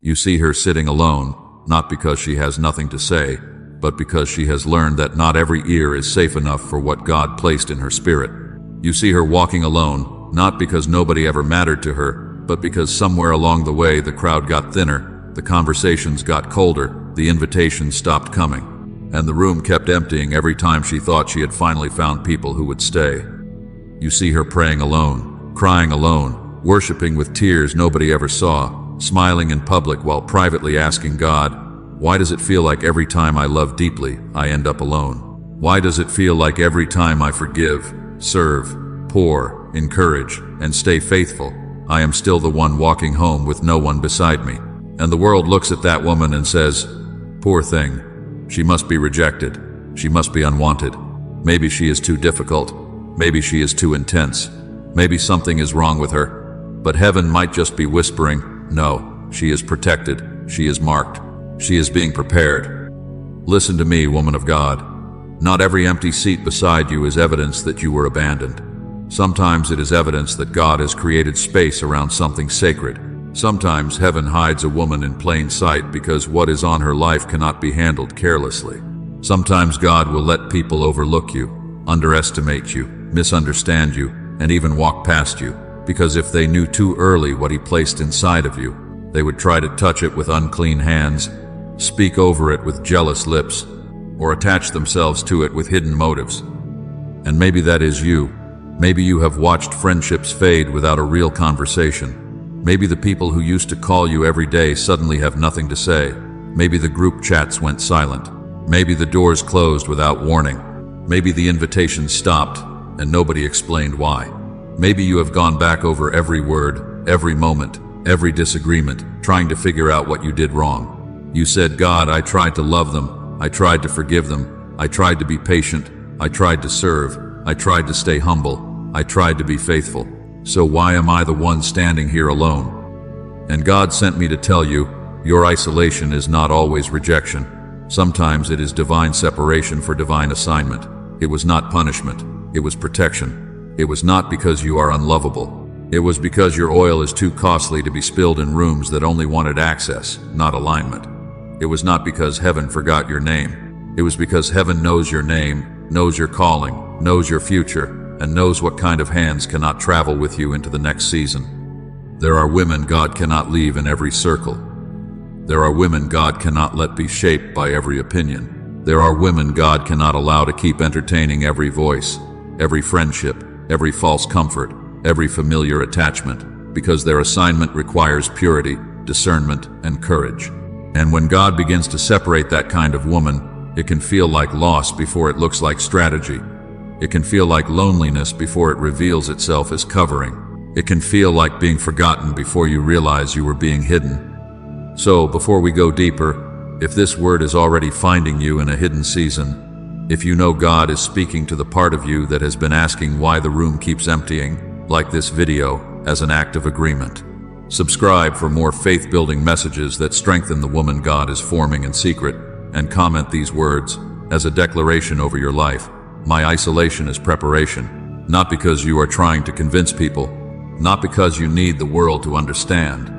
You see her sitting alone, not because she has nothing to say, but because she has learned that not every ear is safe enough for what God placed in her spirit. You see her walking alone, not because nobody ever mattered to her, but because somewhere along the way the crowd got thinner, the conversations got colder, the invitations stopped coming, and the room kept emptying every time she thought she had finally found people who would stay. You see her praying alone, crying alone, worshiping with tears nobody ever saw, smiling in public while privately asking God, "Why does it feel like every time I love deeply, I end up alone? Why does it feel like every time I forgive, serve, pour, encourage, and stay faithful, I am still the one walking home with no one beside me?" And the world looks at that woman and says, "Poor thing. She must be rejected. She must be unwanted. Maybe she is too difficult. Maybe she is too intense. Maybe something is wrong with her." But heaven might just be whispering, "No, she is protected. She is marked. She is being prepared." Listen to me, woman of God. Not every empty seat beside you is evidence that you were abandoned. Sometimes it is evidence that God has created space around something sacred. Sometimes heaven hides a woman in plain sight because what is on her life cannot be handled carelessly. Sometimes God will let people overlook you, underestimate you, misunderstand you, and even walk past you, because if they knew too early what He placed inside of you, they would try to touch it with unclean hands, speak over it with jealous lips, or attach themselves to it with hidden motives. And maybe that is you. Maybe you have watched friendships fade without a real conversation. Maybe the people who used to call you every day suddenly have nothing to say. Maybe the group chats went silent. Maybe the doors closed without warning. Maybe the invitations stopped and nobody explained why. Maybe you have gone back over every word, every moment, every disagreement, trying to figure out what you did wrong. You said, "God, I tried to love them. I tried to forgive them. I tried to be patient. I tried to serve. I tried to stay humble. I tried to be faithful. So why am I the one standing here alone?" And God sent me to tell you, your isolation is not always rejection. Sometimes it is divine separation for divine assignment. It was not punishment. It was protection. It was not because you are unlovable. It was because your oil is too costly to be spilled in rooms that only wanted access, not alignment. It was not because heaven forgot your name. It was because heaven knows your name, knows your calling, knows your future, and knows what kind of hands cannot travel with you into the next season. There are women God cannot leave in every circle. There are women God cannot let be shaped by every opinion. There are women God cannot allow to keep entertaining every voice, every friendship, every false comfort, every familiar attachment, because their assignment requires purity, discernment, and courage. And when God begins to separate that kind of woman, it can feel like loss before it looks like strategy. It can feel like loneliness before it reveals itself as covering. It can feel like being forgotten before you realize you were being hidden. So, before we go deeper, if this word is already finding you in a hidden season, if you know God is speaking to the part of you that has been asking why the room keeps emptying, like this video, as an act of agreement. Subscribe for more faith-building messages that strengthen the woman God is forming in secret, and comment these words as a declaration over your life. My isolation is preparation, not because you are trying to convince people, not because you need the world to understand,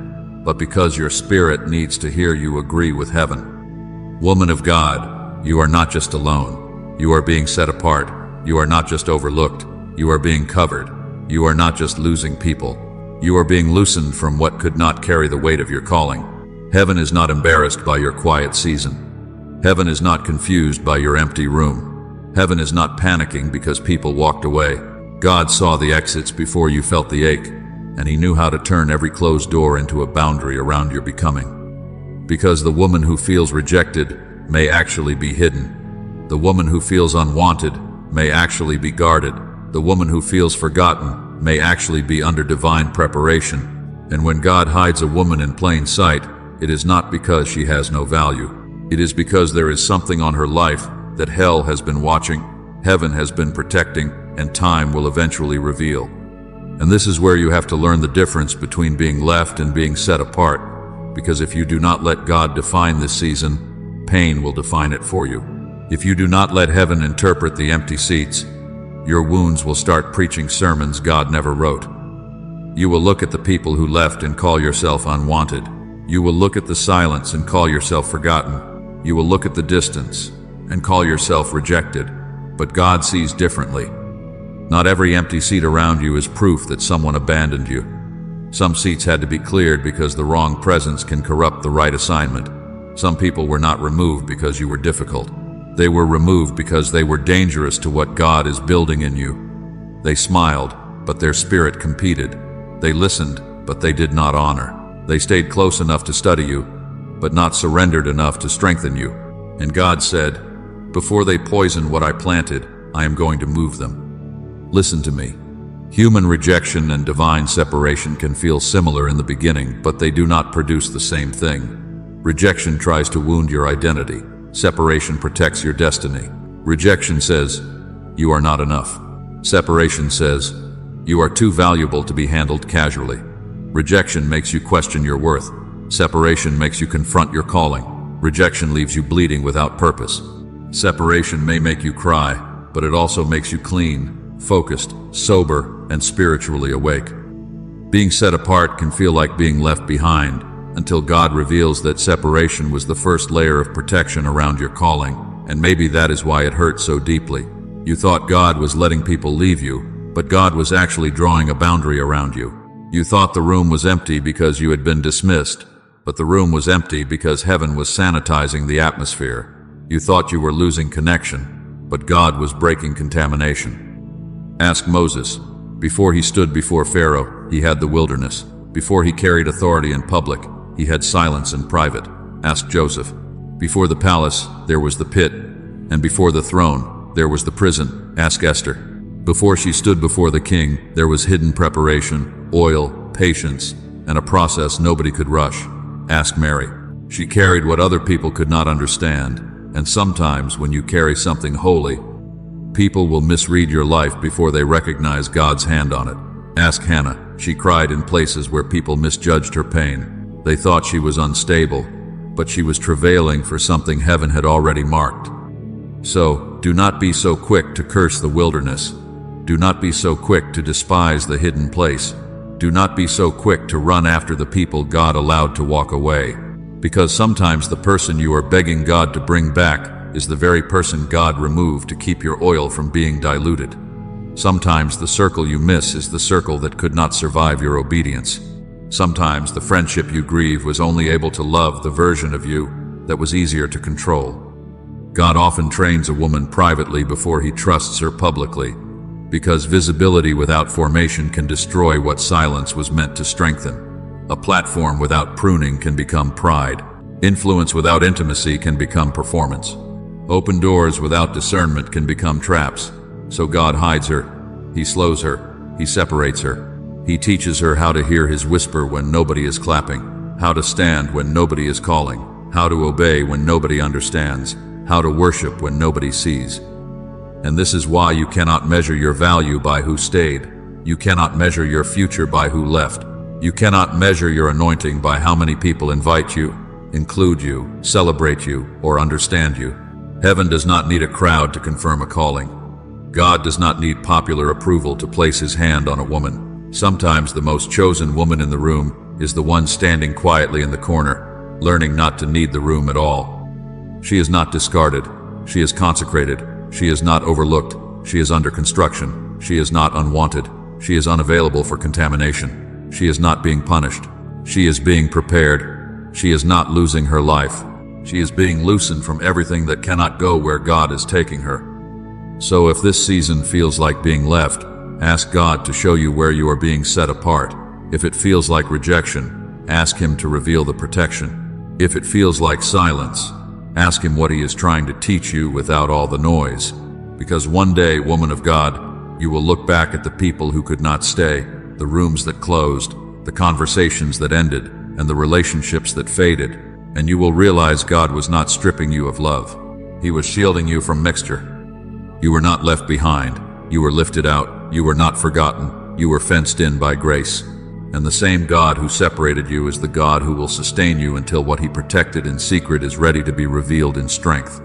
but because your spirit needs to hear you agree with heaven. Woman of God, you are not just alone. You are being set apart. You are not just overlooked. You are being covered. You are not just losing people. You are being loosened from what could not carry the weight of your calling. Heaven is not embarrassed by your quiet season. Heaven is not confused by your empty room. Heaven is not panicking because people walked away. God saw the exits before you felt the ache, and He knew how to turn every closed door into a boundary around your becoming. Because the woman who feels rejected may actually be hidden. The woman who feels unwanted may actually be guarded. The woman who feels forgotten may actually be under divine preparation. And when God hides a woman in plain sight, it is not because she has no value. It is because there is something on her life that hell has been watching, heaven has been protecting, and time will eventually reveal. And this is where you have to learn the difference between being left and being set apart, because if you do not let God define this season, pain will define it for you. If you do not let heaven interpret the empty seats, your wounds will start preaching sermons God never wrote. You will look at the people who left and call yourself unwanted, You will look at the silence and call yourself forgotten. You will look at the distance and call yourself rejected. But God sees differently. Not every empty seat around you is proof that someone abandoned you. Some seats had to be cleared because the wrong presence can corrupt the right assignment. Some people were not removed because you were difficult. They were removed because they were dangerous to what God is building in you. They smiled, but their spirit competed. They listened, but they did not honor. They stayed close enough to study you, but not surrendered enough to strengthen you. And God said, "Before they poison what I planted, I am going to move them." Listen to me. Human rejection and divine separation can feel similar in the beginning, but they do not produce the same thing. Rejection tries to wound your identity. Separation protects your destiny. Rejection says, "You are not enough." Separation says, "You are too valuable to be handled casually." Rejection makes you question your worth. Separation makes you confront your calling. Rejection leaves you bleeding without purpose. Separation may make you cry, but it also makes you clean, focused, sober, and spiritually awake. Being set apart can feel like being left behind, until God reveals that separation was the first layer of protection around your calling, and maybe that is why it hurt so deeply. You thought God was letting people leave you, but God was actually drawing a boundary around you. You thought the room was empty because you had been dismissed, but the room was empty because heaven was sanitizing the atmosphere. You thought you were losing connection, but God was breaking contamination. Ask Moses. Before he stood before Pharaoh, he had the wilderness. Before he carried authority in public, he had silence in private. Ask Joseph. Before the palace, there was the pit, and before the throne, there was the prison. Ask Esther. Before she stood before the king, there was hidden preparation, oil, patience, and a process nobody could rush. Ask Mary. She carried what other people could not understand, and sometimes when you carry something holy, people will misread your life before they recognize God's hand on it. Ask Hannah. She cried in places where people misjudged her pain. They thought she was unstable, but she was travailing for something heaven had already marked. So, do not be so quick to curse the wilderness. Do not be so quick to despise the hidden place. Do not be so quick to run after the people God allowed to walk away. Because sometimes the person you are begging God to bring back is the very person God removed to keep your oil from being diluted. Sometimes the circle you miss is the circle that could not survive your obedience. Sometimes the friendship you grieve was only able to love the version of you that was easier to control. God often trains a woman privately before he trusts her publicly, because visibility without formation can destroy what silence was meant to strengthen. A platform without pruning can become pride. Influence without intimacy can become performance. Open doors without discernment can become traps. So God hides her. He slows her. He separates her. He teaches her how to hear his whisper when nobody is clapping, how to stand when nobody is calling, how to obey when nobody understands, how to worship when nobody sees. And this is why you cannot measure your value by who stayed. You cannot measure your future by who left. You cannot measure your anointing by how many people invite you, include you, celebrate you, or understand you. Heaven does not need a crowd to confirm a calling. God does not need popular approval to place his hand on a woman. Sometimes the most chosen woman in the room is the one standing quietly in the corner, learning not to need the room at all. She is not discarded. She is consecrated. She is not overlooked. She is under construction. She is not unwanted. She is unavailable for contamination. She is not being punished. She is being prepared. She is not losing her life. She is being loosened from everything that cannot go where God is taking her. So if this season feels like being left, ask God to show you where you are being set apart. If it feels like rejection, ask him to reveal the protection. If it feels like silence, ask him what he is trying to teach you without all the noise. Because one day, woman of God, you will look back at the people who could not stay, the rooms that closed, the conversations that ended, and the relationships that faded, and you will realize God was not stripping you of love. He was shielding you from mixture. You were not left behind. You were lifted out. You were not forgotten. You were fenced in by grace. And the same God who separated you is the God who will sustain you until what he protected in secret is ready to be revealed in strength.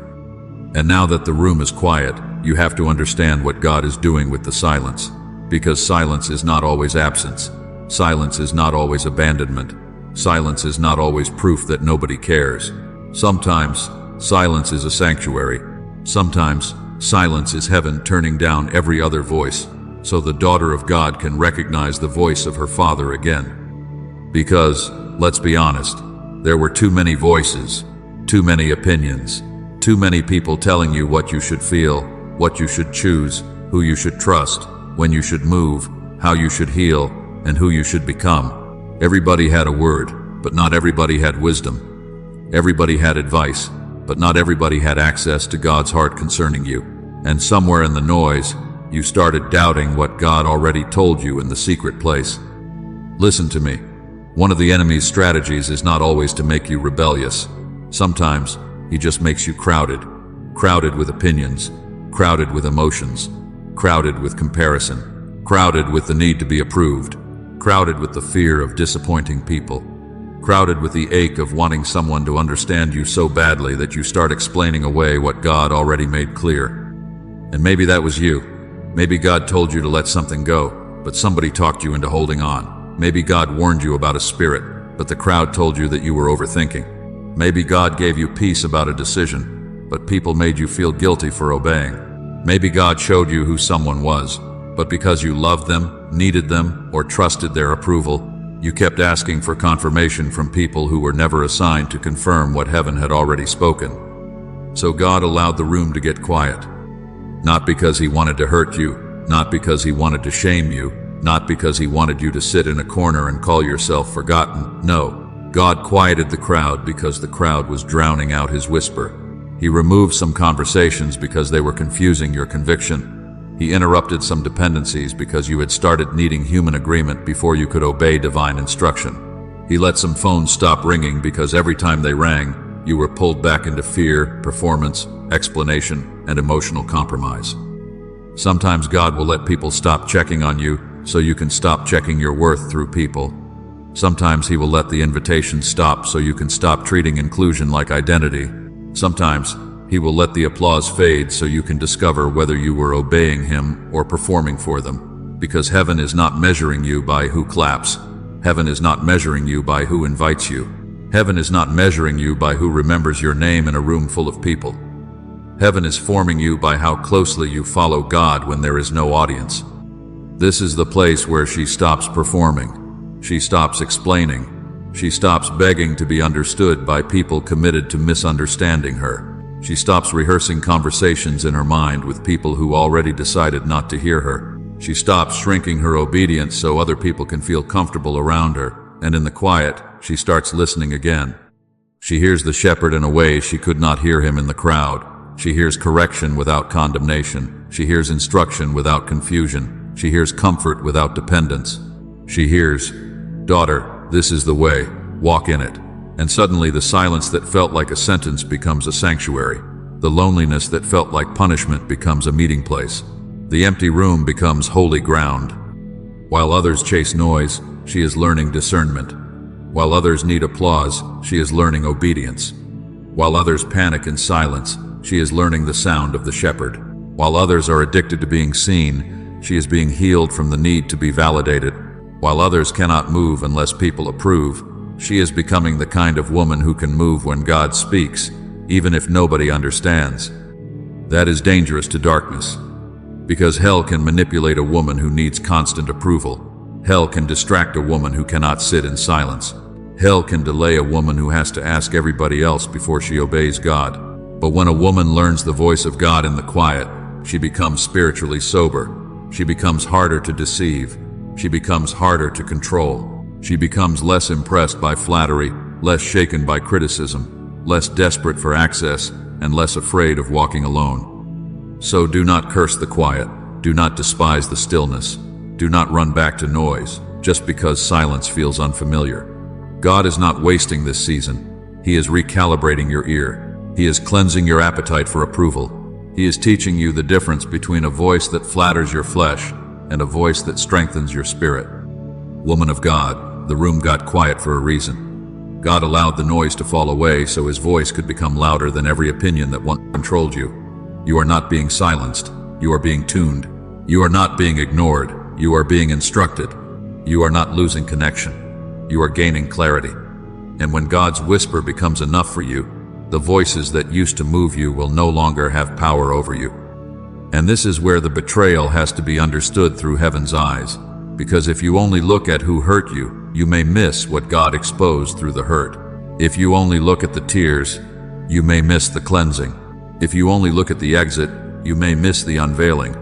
And now that the room is quiet, you have to understand what God is doing with the silence. Because silence is not always absence. Silence is not always abandonment. Silence is not always proof that nobody cares. Sometimes, silence is a sanctuary. Sometimes, silence is heaven turning down every other voice, so the daughter of God can recognize the voice of her Father again. Because, let's be honest, there were too many voices, too many opinions, too many people telling you what you should feel, what you should choose, who you should trust, when you should move, how you should heal, and who you should become. Everybody had a word, but not everybody had wisdom. Everybody had advice, but not everybody had access to God's heart concerning you. And somewhere in the noise, you started doubting what God already told you in the secret place. Listen to me. One of the enemy's strategies is not always to make you rebellious. Sometimes, he just makes you crowded. Crowded with opinions, crowded with emotions, crowded with comparison, crowded with the need to be approved, crowded with the fear of disappointing people, crowded with the ache of wanting someone to understand you so badly that you start explaining away what God already made clear. And maybe that was you. Maybe God told you to let something go, but somebody talked you into holding on. Maybe God warned you about a spirit, but the crowd told you that you were overthinking. Maybe God gave you peace about a decision, but people made you feel guilty for obeying. Maybe God showed you who someone was, but because you loved them, needed them, or trusted their approval, you kept asking for confirmation from people who were never assigned to confirm what heaven had already spoken. So God allowed the room to get quiet. Not because he wanted to hurt you, not because he wanted to shame you, not because he wanted you to sit in a corner and call yourself forgotten. No, God quieted the crowd because the crowd was drowning out his whisper. He removed some conversations because they were confusing your conviction. He interrupted some dependencies because you had started needing human agreement before you could obey divine instruction. He let some phones stop ringing because every time they rang, you were pulled back into fear, performance, explanation, and emotional compromise. Sometimes God will let people stop checking on you so you can stop checking your worth through people. Sometimes he will let the invitation stop so you can stop treating inclusion like identity. Sometimes he will let the applause fade so you can discover whether you were obeying him or performing for them. Because heaven is not measuring you by who claps. Heaven is not measuring you by who invites you. Heaven is not measuring you by who remembers your name in a room full of people. Heaven is forming you by how closely you follow God when there is no audience. This is the place where she stops performing. She stops explaining. She stops begging to be understood by people committed to misunderstanding her. She stops rehearsing conversations in her mind with people who already decided not to hear her. She stops shrinking her obedience so other people can feel comfortable around her, and in the quiet, she starts listening again. She hears the shepherd in a way she could not hear him in the crowd. She hears correction without condemnation. She hears instruction without confusion. She hears comfort without dependence. She hears, "Daughter, this is the way, walk in it." And suddenly the silence that felt like a sentence becomes a sanctuary. The loneliness that felt like punishment becomes a meeting place. The empty room becomes holy ground. While others chase noise, she is learning discernment. While others need applause, she is learning obedience. While others panic in silence, she is learning the sound of the shepherd. While others are addicted to being seen, she is being healed from the need to be validated. While others cannot move unless people approve, she is becoming the kind of woman who can move when God speaks, even if nobody understands. That is dangerous to darkness, because hell can manipulate a woman who needs constant approval. Hell can distract a woman who cannot sit in silence. Hell can delay a woman who has to ask everybody else before she obeys God. But when a woman learns the voice of God in the quiet, she becomes spiritually sober. She becomes harder to deceive. She becomes harder to control. She becomes less impressed by flattery, less shaken by criticism, less desperate for access, and less afraid of walking alone. So do not curse the quiet. Do not despise the stillness. Do not run back to noise, just because silence feels unfamiliar. God is not wasting this season. He is recalibrating your ear. He is cleansing your appetite for approval. He is teaching you the difference between a voice that flatters your flesh and a voice that strengthens your spirit. Woman of God, the room got quiet for a reason. God allowed the noise to fall away so his voice could become louder than every opinion that once controlled you. You are not being silenced. You are being tuned. You are not being ignored. You are being instructed. You are not losing connection. You are gaining clarity. And when God's whisper becomes enough for you, the voices that used to move you will no longer have power over you. And this is where the betrayal has to be understood through heaven's eyes, because if you only look at who hurt you, you may miss what God exposed through the hurt. If you only look at the tears, you may miss the cleansing. If you only look at the exit, you may miss the unveiling.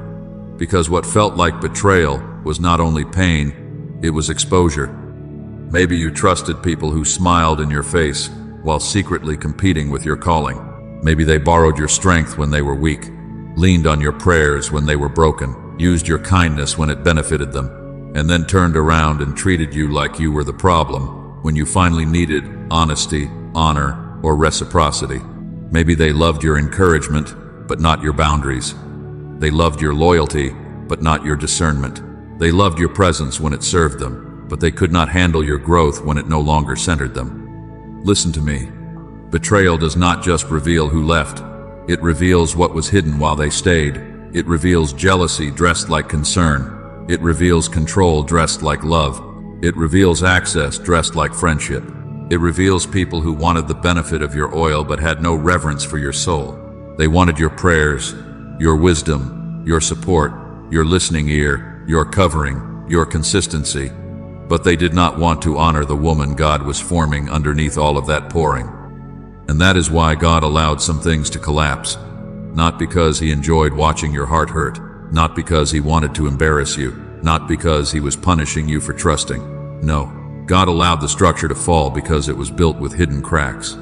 Because what felt like betrayal was not only pain, it was exposure. Maybe you trusted people who smiled in your face while secretly competing with your calling. Maybe they borrowed your strength when they were weak, leaned on your prayers when they were broken, used your kindness when it benefited them, and then turned around and treated you like you were the problem when you finally needed honesty, honor, or reciprocity. Maybe they loved your encouragement, but not your boundaries. They loved your loyalty, but not your discernment. They loved your presence when it served them, but they could not handle your growth when it no longer centered them. Listen to me. Betrayal does not just reveal who left. It reveals what was hidden while they stayed. It reveals jealousy dressed like concern. It reveals control dressed like love. It reveals access dressed like friendship. It reveals people who wanted the benefit of your oil but had no reverence for your soul. They wanted your prayers, your wisdom, your support, your listening ear, your covering, your consistency. But they did not want to honor the woman God was forming underneath all of that pouring. And that is why God allowed some things to collapse. Not because He enjoyed watching your heart hurt. Not because He wanted to embarrass you. Not because He was punishing you for trusting. No, God allowed the structure to fall because it was built with hidden cracks.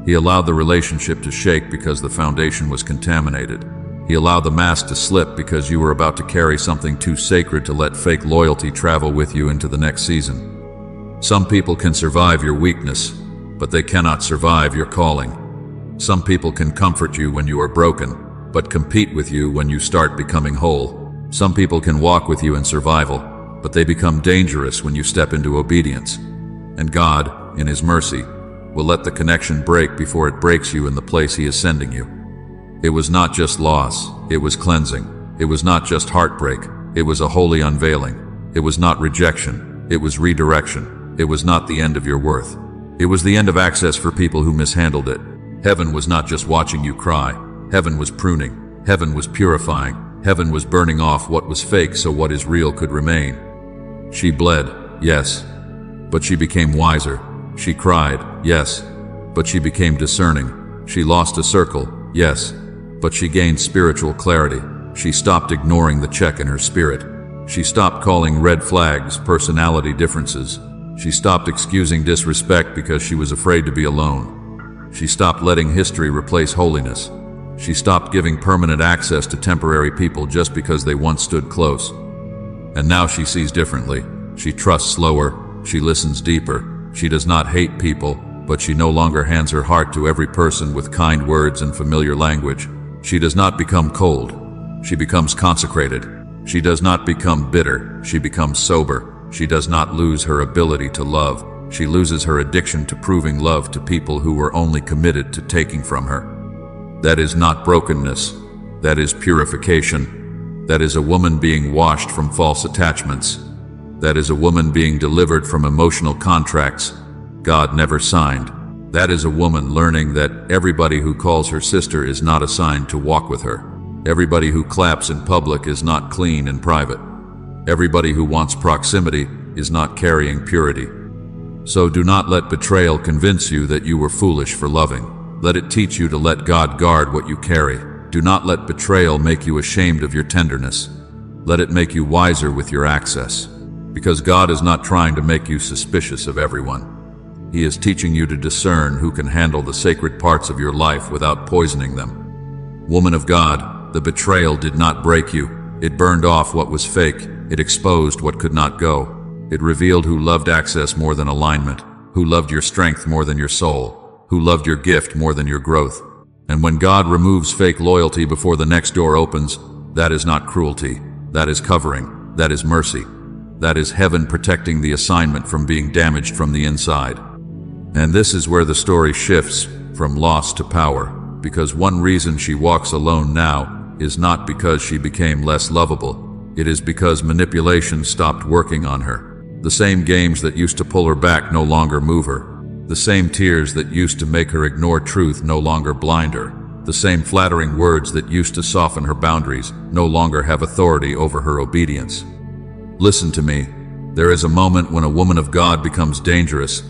He allowed the relationship to shake because the foundation was contaminated. He allowed the mask to slip because you were about to carry something too sacred to let fake loyalty travel with you into the next season. Some people can survive your weakness, but they cannot survive your calling. Some people can comfort you when you are broken, but compete with you when you start becoming whole. Some people can walk with you in survival, but they become dangerous when you step into obedience. And God, in His mercy, will let the connection break before it breaks you in the place He is sending you. It was not just loss, it was cleansing. It was not just heartbreak, it was a holy unveiling. It was not rejection, it was redirection. It was not the end of your worth. It was the end of access for people who mishandled it. Heaven was not just watching you cry. Heaven was pruning. Heaven was purifying. Heaven was burning off what was fake so what is real could remain. She bled, yes, but she became wiser. She cried, yes, but she became discerning. She lost a circle, yes, but she gained spiritual clarity. She stopped ignoring the check in her spirit. She stopped calling red flags personality differences. She stopped excusing disrespect because she was afraid to be alone. She stopped letting history replace holiness. She stopped giving permanent access to temporary people just because they once stood close. And now she sees differently. She trusts slower. She listens deeper. She does not hate people, but she no longer hands her heart to every person with kind words and familiar language. She does not become cold. She becomes consecrated. She does not become bitter. She becomes sober. She does not lose her ability to love. She loses her addiction to proving love to people who were only committed to taking from her. That is not brokenness. That is purification. That is a woman being washed from false attachments. That is a woman being delivered from emotional contracts God never signed. That is a woman learning that everybody who calls her sister is not assigned to walk with her. Everybody who claps in public is not clean in private. Everybody who wants proximity is not carrying purity. So do not let betrayal convince you that you were foolish for loving. Let it teach you to let God guard what you carry. Do not let betrayal make you ashamed of your tenderness. Let it make you wiser with your access. Because God is not trying to make you suspicious of everyone. He is teaching you to discern who can handle the sacred parts of your life without poisoning them. Woman of God, the betrayal did not break you. It burned off what was fake. It exposed what could not go. It revealed who loved access more than alignment, who loved your strength more than your soul, who loved your gift more than your growth. And when God removes fake loyalty before the next door opens, that is not cruelty. That is covering. That is mercy. That is heaven protecting the assignment from being damaged from the inside. And this is where the story shifts from loss to power, because one reason she walks alone now is not because she became less lovable. It is because manipulation stopped working on her. The same games that used to pull her back no longer move her. The same tears that used to make her ignore truth no longer blind her. The same flattering words that used to soften her boundaries no longer have authority over her obedience. Listen to me. There is a moment when a woman of God becomes dangerous,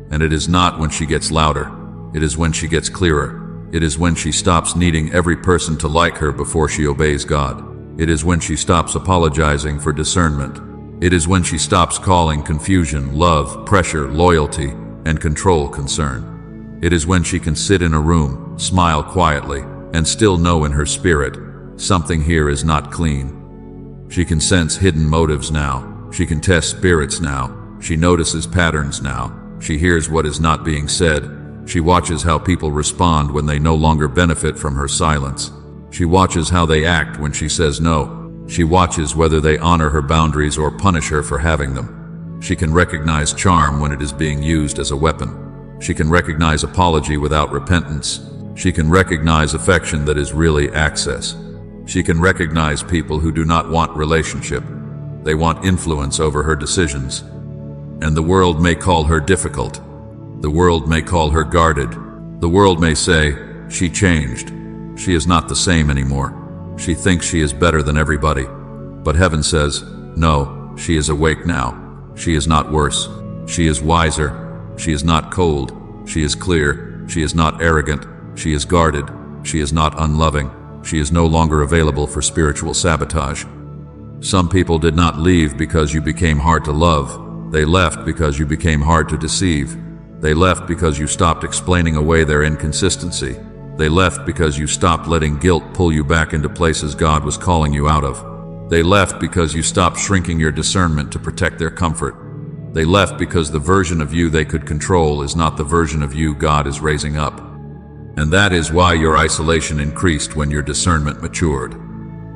and it is not when she gets louder. It is when she gets clearer. It is when she stops needing every person to like her before she obeys God. It is when she stops apologizing for discernment. It is when she stops calling confusion, love, pressure, loyalty, and control concern. It is when she can sit in a room, smile quietly, and still know in her spirit, something here is not clean. She can sense hidden motives now. She can test spirits now. She notices patterns now. She hears what is not being said. She watches how people respond when they no longer benefit from her silence. She watches how they act when she says no. She watches whether they honor her boundaries or punish her for having them. She can recognize charm when it is being used as a weapon. She can recognize apology without repentance. She can recognize affection that is really access. She can recognize people who do not want relationship. They want influence over her decisions. And the world may call her difficult. The world may call her guarded. The world may say, she changed. She is not the same anymore. She thinks she is better than everybody. But heaven says, no, she is awake now. She is not worse. She is wiser. She is not cold. She is clear. She is not arrogant. She is guarded. She is not unloving. She is no longer available for spiritual sabotage. Some people did not leave because you became hard to love. They left because you became hard to deceive. They left because you stopped explaining away their inconsistency. They left because you stopped letting guilt pull you back into places God was calling you out of. They left because you stopped shrinking your discernment to protect their comfort. They left because the version of you they could control is not the version of you God is raising up. And that is why your isolation increased when your discernment matured.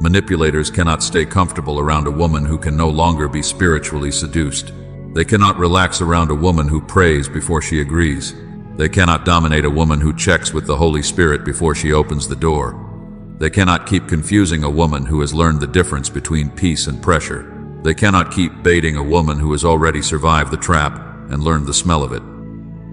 Manipulators cannot stay comfortable around a woman who can no longer be spiritually seduced. They cannot relax around a woman who prays before she agrees. They cannot dominate a woman who checks with the Holy Spirit before she opens the door. They cannot keep confusing a woman who has learned the difference between peace and pressure. They cannot keep baiting a woman who has already survived the trap and learned the smell of it.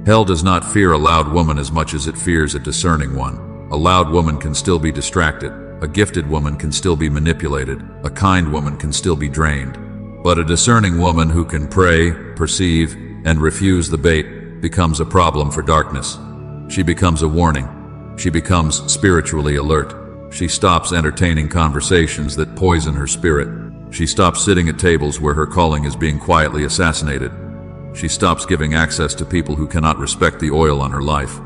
Hell does not fear a loud woman as much as it fears a discerning one. A loud woman can still be distracted. A gifted woman can still be manipulated. A kind woman can still be drained. But a discerning woman who can pray, perceive, and refuse the bait becomes a problem for darkness. She becomes a warning. She becomes spiritually alert. She stops entertaining conversations that poison her spirit. She stops sitting at tables where her calling is being quietly assassinated. She stops giving access to people who cannot respect the oil on her life.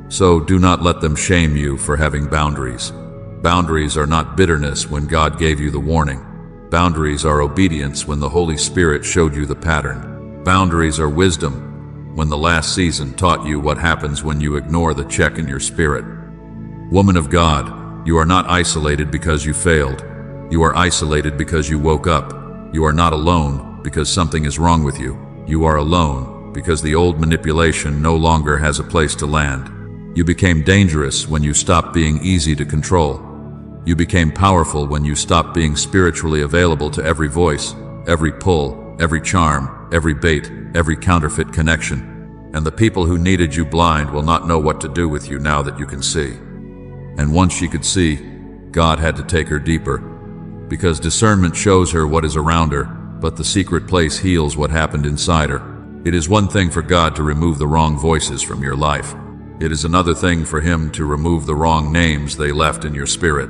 So do not let them shame you for having boundaries. Boundaries are not bitterness when God gave you the warning. Boundaries are obedience when the Holy Spirit showed you the pattern. Boundaries are wisdom when the last season taught you what happens when you ignore the check in your spirit. Woman of God, you are not isolated because you failed. You are isolated because you woke up. You are not alone because something is wrong with you. You are alone because the old manipulation no longer has a place to land. You became dangerous when you stopped being easy to control. You became powerful when you stopped being spiritually available to every voice, every pull, every charm, every bait, every counterfeit connection. And the people who needed you blind will not know what to do with you now that you can see. And once she could see, God had to take her deeper. Because discernment shows her what is around her, but the secret place heals what happened inside her. It is one thing for God to remove the wrong voices from your life. It is another thing for Him to remove the wrong names they left in your spirit.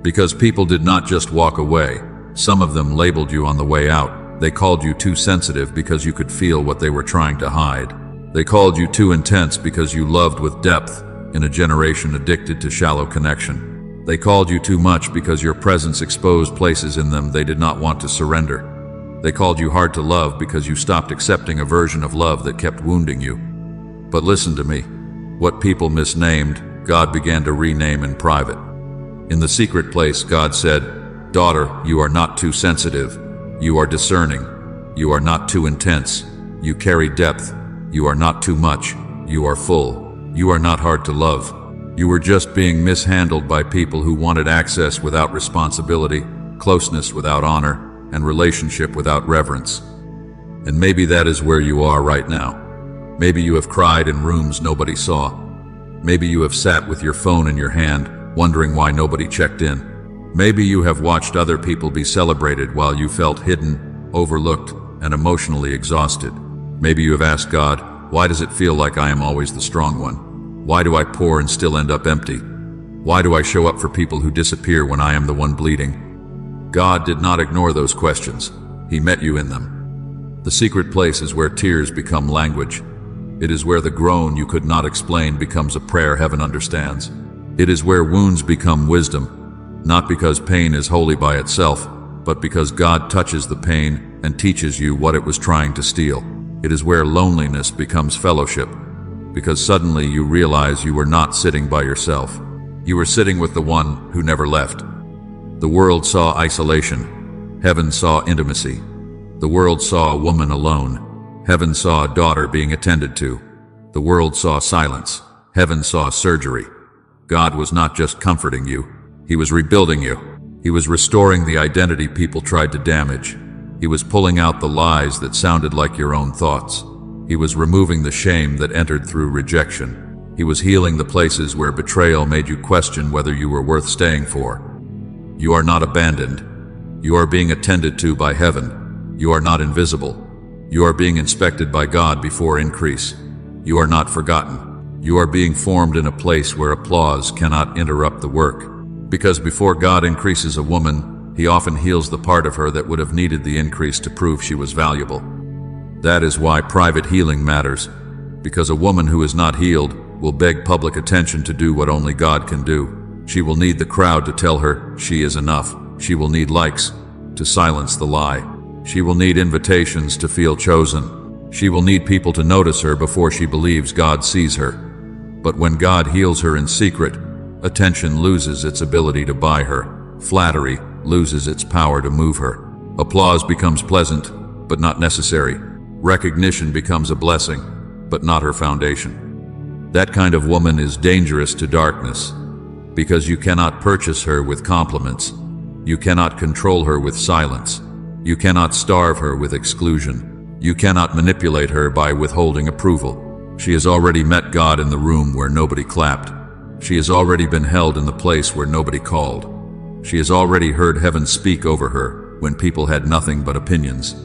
Because people did not just walk away. Some of them labeled you on the way out. They called you too sensitive because you could feel what they were trying to hide. They called you too intense because you loved with depth in a generation addicted to shallow connection. They called you too much because your presence exposed places in them they did not want to surrender. They called you hard to love because you stopped accepting a version of love that kept wounding you. But listen to me. What people misnamed, God began to rename in private. In the secret place, God said, "Daughter, you are not too sensitive. You are discerning. You are not too intense. You carry depth. You are not too much. You are full. You are not hard to love. You were just being mishandled by people who wanted access without responsibility, closeness without honor, and relationship without reverence." And maybe that is where you are right now. Maybe you have cried in rooms nobody saw. Maybe you have sat with your phone in your hand, wondering why nobody checked in. Maybe you have watched other people be celebrated while you felt hidden, overlooked, and emotionally exhausted. Maybe you have asked God, why does it feel like I am always the strong one? Why do I pour and still end up empty? Why do I show up for people who disappear when I am the one bleeding? God did not ignore those questions. He met you in them. The secret place is where tears become language. It is where the groan you could not explain becomes a prayer heaven understands. It is where wounds become wisdom, not because pain is holy by itself, but because God touches the pain and teaches you what it was trying to steal. It is where loneliness becomes fellowship, because suddenly you realize you were not sitting by yourself. You were sitting with the one who never left. The world saw isolation. Heaven saw intimacy. The world saw a woman alone. Heaven saw a daughter being attended to. The world saw silence. Heaven saw surgery. God was not just comforting you. He was rebuilding you. He was restoring the identity people tried to damage. He was pulling out the lies that sounded like your own thoughts. He was removing the shame that entered through rejection. He was healing the places where betrayal made you question whether you were worth staying for. You are not abandoned. You are being attended to by heaven. You are not invisible. You are being inspected by God before increase. You are not forgotten. You are being formed in a place where applause cannot interrupt the work. Because before God increases a woman, He often heals the part of her that would have needed the increase to prove she was valuable. That is why private healing matters, because a woman who is not healed will beg public attention to do what only God can do. She will need the crowd to tell her she is enough. She will need likes to silence the lie. She will need invitations to feel chosen. She will need people to notice her before she believes God sees her. But when God heals her in secret, attention loses its ability to buy her. Flattery loses its power to move her. Applause becomes pleasant, but not necessary. Recognition becomes a blessing, but not her foundation. That kind of woman is dangerous to darkness, because you cannot purchase her with compliments. You cannot control her with silence. You cannot starve her with exclusion. You cannot manipulate her by withholding approval. She has already met God in the room where nobody clapped. She has already been held in the place where nobody called. She has already heard heaven speak over her when people had nothing but opinions.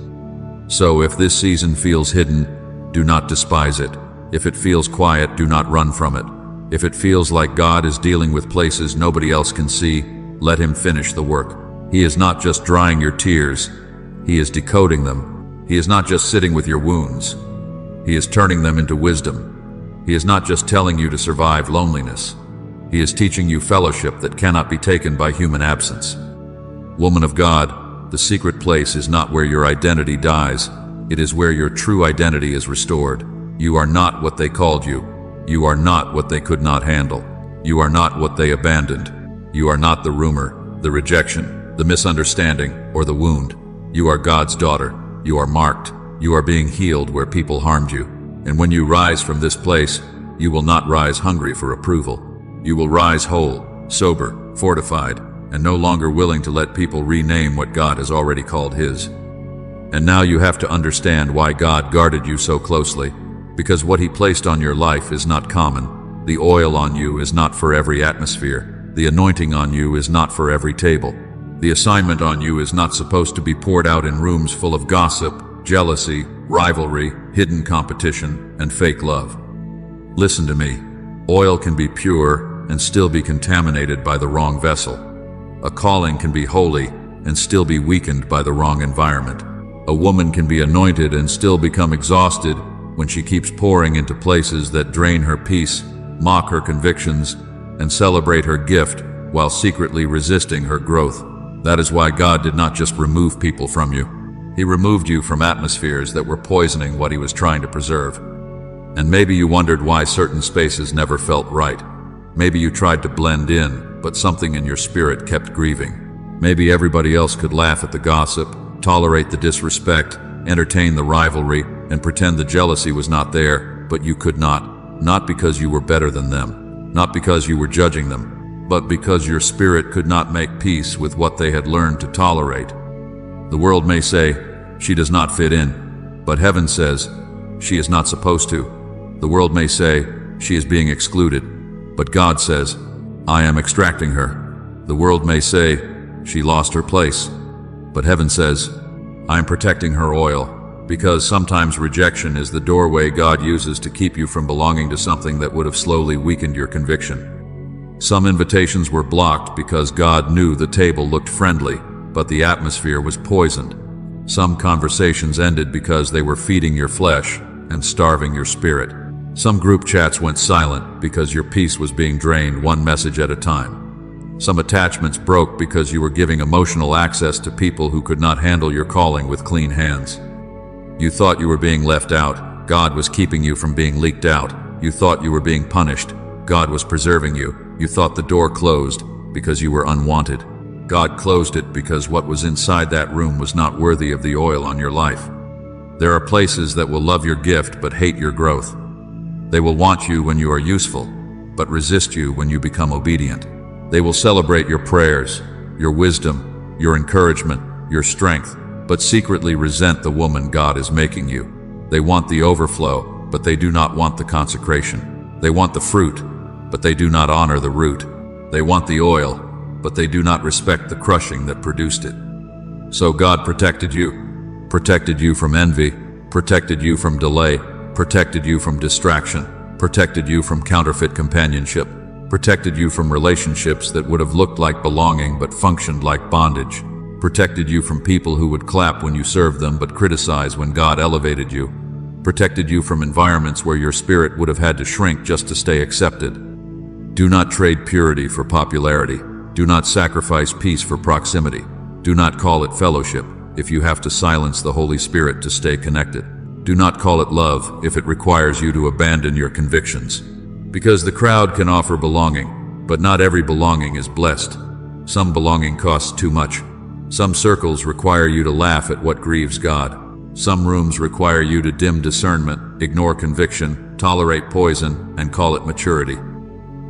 So if this season feels hidden, do not despise it. If it feels quiet, do not run from it. If it feels like God is dealing with places nobody else can see, let Him finish the work. He is not just drying your tears. He is decoding them. He is not just sitting with your wounds. He is turning them into wisdom. He is not just telling you to survive loneliness. He is teaching you fellowship that cannot be taken by human absence. Woman of God, the secret place is not where your identity dies. It is where your true identity is restored. You are not what they called you. You are not what they could not handle. You are not what they abandoned. You are not the rumor, the rejection, the misunderstanding, or the wound. You are God's daughter. You are marked. You are being healed where people harmed you. And when you rise from this place, you will not rise hungry for approval. You will rise whole, sober, fortified, and no longer willing to let people rename what God has already called His. And now you have to understand why God guarded you so closely, because what He placed on your life is not common. The oil on you is not for every atmosphere. The anointing on you is not for every table. The assignment on you is not supposed to be poured out in rooms full of gossip, jealousy, rivalry, hidden competition, and fake love. Listen to me. Oil can be pure and still be contaminated by the wrong vessel. A calling can be holy and still be weakened by the wrong environment. A woman can be anointed and still become exhausted when she keeps pouring into places that drain her peace, mock her convictions, and celebrate her gift while secretly resisting her growth. That is why God did not just remove people from you. He removed you from atmospheres that were poisoning what He was trying to preserve. And maybe you wondered why certain spaces never felt right. Maybe you tried to blend in, but something in your spirit kept grieving. Maybe everybody else could laugh at the gossip, tolerate the disrespect, entertain the rivalry, and pretend the jealousy was not there, but you could not. Not because you were better than them, not because you were judging them, but because your spirit could not make peace with what they had learned to tolerate. The world may say, she does not fit in, but heaven says, she is not supposed to. The world may say, she is being excluded, but God says, I am extracting her. The world may say, she lost her place, but heaven says, I am protecting her oil, because sometimes rejection is the doorway God uses to keep you from belonging to something that would have slowly weakened your conviction. Some invitations were blocked because God knew the table looked friendly, but the atmosphere was poisoned. Some conversations ended because they were feeding your flesh and starving your spirit. Some group chats went silent because your peace was being drained one message at a time. Some attachments broke because you were giving emotional access to people who could not handle your calling with clean hands. You thought you were being left out. God was keeping you from being leaked out. You thought you were being punished. God was preserving you. You thought the door closed because you were unwanted. God closed it because what was inside that room was not worthy of the oil on your life. There are places that will love your gift but hate your growth. They will want you when you are useful, but resist you when you become obedient. They will celebrate your prayers, your wisdom, your encouragement, your strength, but secretly resent the woman God is making you. They want the overflow, but they do not want the consecration. They want the fruit, but they do not honor the root. They want the oil, but they do not respect the crushing that produced it. So God protected you from envy, protected you from delay, protected you from distraction, protected you from counterfeit companionship, protected you from relationships that would have looked like belonging but functioned like bondage, protected you from people who would clap when you served them but criticize when God elevated you, protected you from environments where your spirit would have had to shrink just to stay accepted. Do not trade purity for popularity. Do not sacrifice peace for proximity. Do not call it fellowship if you have to silence the Holy Spirit to stay connected. Do not call it love if it requires you to abandon your convictions. Because the crowd can offer belonging, but not every belonging is blessed. Some belonging costs too much. Some circles require you to laugh at what grieves God. Some rooms require you to dim discernment, ignore conviction, tolerate poison, and call it maturity.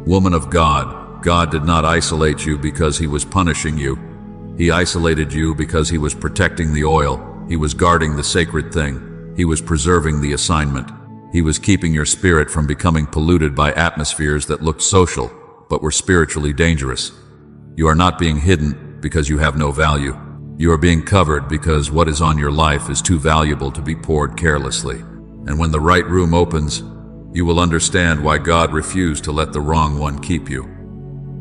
Woman of God, God did not isolate you because He was punishing you. He isolated you because He was protecting the oil. He was guarding the sacred thing. He was preserving the assignment. He was keeping your spirit from becoming polluted by atmospheres that looked social, but were spiritually dangerous. You are not being hidden because you have no value. You are being covered because what is on your life is too valuable to be poured carelessly. And when the right room opens, you will understand why God refused to let the wrong one keep you.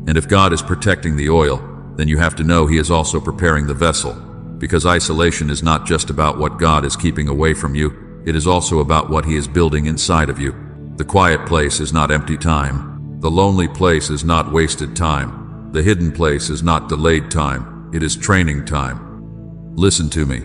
And if God is protecting the oil, then you have to know He is also preparing the vessel, because isolation is not just about what God is keeping away from you, it is also about what He is building inside of you. The quiet place is not empty time. The lonely place is not wasted time. The hidden place is not delayed time. It is training time. Listen to me.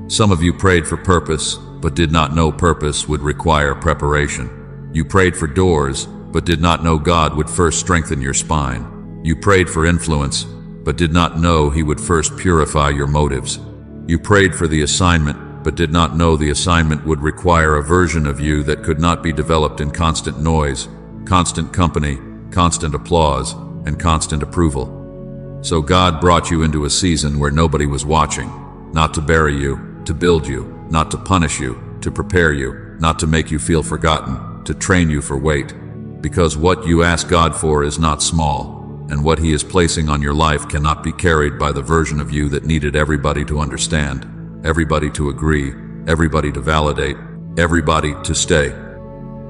Some of you prayed for purpose, but did not know purpose would require preparation. You prayed for doors, but did not know God would first strengthen your spine. You prayed for influence, but did not know He would first purify your motives. You prayed for the assignment, but did not know the assignment would require a version of you that could not be developed in constant noise, constant company, constant applause, and constant approval. So God brought you into a season where nobody was watching, not to bury you, to build you, not to punish you, to prepare you, not to make you feel forgotten, to train you for weight. Because what you ask God for is not small, and what He is placing on your life cannot be carried by the version of you that needed everybody to understand, everybody to agree, everybody to validate, everybody to stay.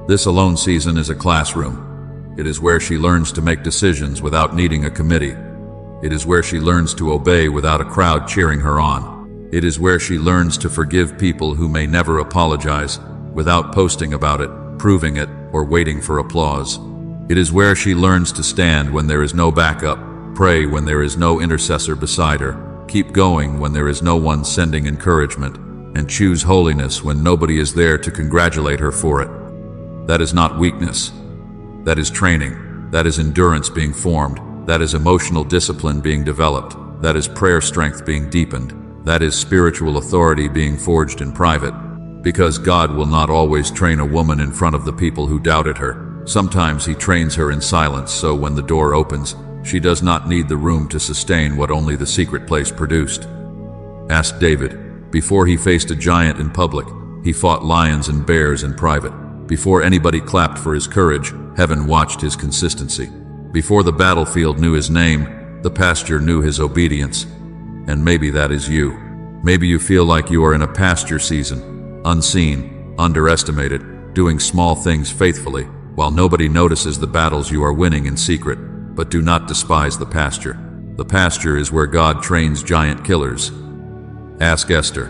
This alone season is a classroom. It is where she learns to make decisions without needing a committee. It is where she learns to obey without a crowd cheering her on. It is where she learns to forgive people who may never apologize, without posting about it, proving it, or waiting for applause. It is where she learns to stand when there is no backup, pray when there is no intercessor beside her, keep going when there is no one sending encouragement, and choose holiness when nobody is there to congratulate her for it. That is not weakness. That is training. That is endurance being formed. That is emotional discipline being developed. That is prayer strength being deepened. That is spiritual authority being forged in private. Because God will not always train a woman in front of the people who doubted her. Sometimes He trains her in silence, so when the door opens, she does not need the room to sustain what only the secret place produced. Ask David. Before he faced a giant in public, he fought lions and bears in private. Before anybody clapped for his courage, heaven watched his consistency. Before the battlefield knew his name, the pasture knew his obedience. And maybe that is you. Maybe you feel like you are in a pasture season, unseen, underestimated, doing small things faithfully, while nobody notices the battles you are winning in secret. But do not despise the pasture. The pasture is where God trains giant killers. Ask Esther.